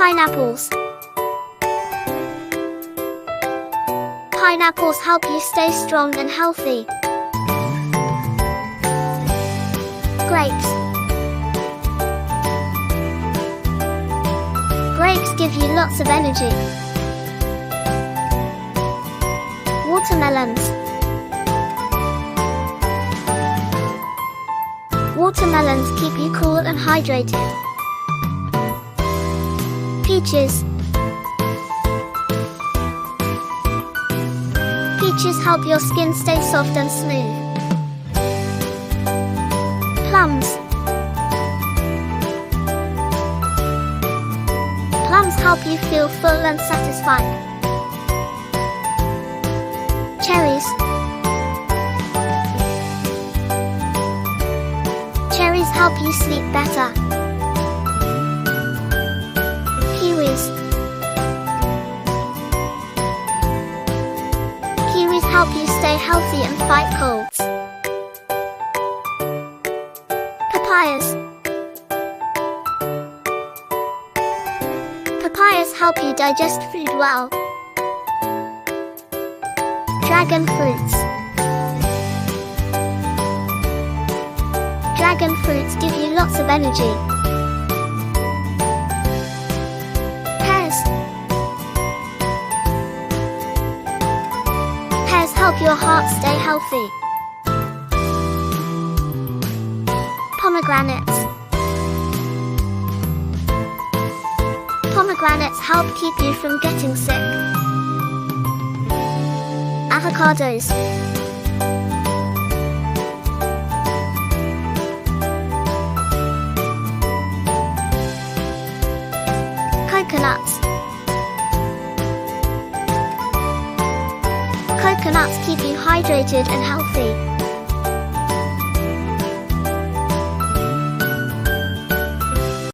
Pineapples. Pineapples help you stay strong and healthy. Grapes. Grapes give you lots of energy. Watermelons. Watermelons keep you cool and hydrated. Peaches. Peaches help your skin stay soft and smooth. Plums. Plums help you feel full and satisfied. Cherries. Cherries help you sleep better. Kiwis. Kiwis help you stay healthy and fight colds. Papayas. Papayas help you digest food well. Dragon fruits. Dragon fruits give you lots of energy. Pears. Pears help your heart stay healthy. Pomegranates. Pomegranates help keep you from getting sick. Avocados. Coconuts. Coconuts keep you hydrated and healthy.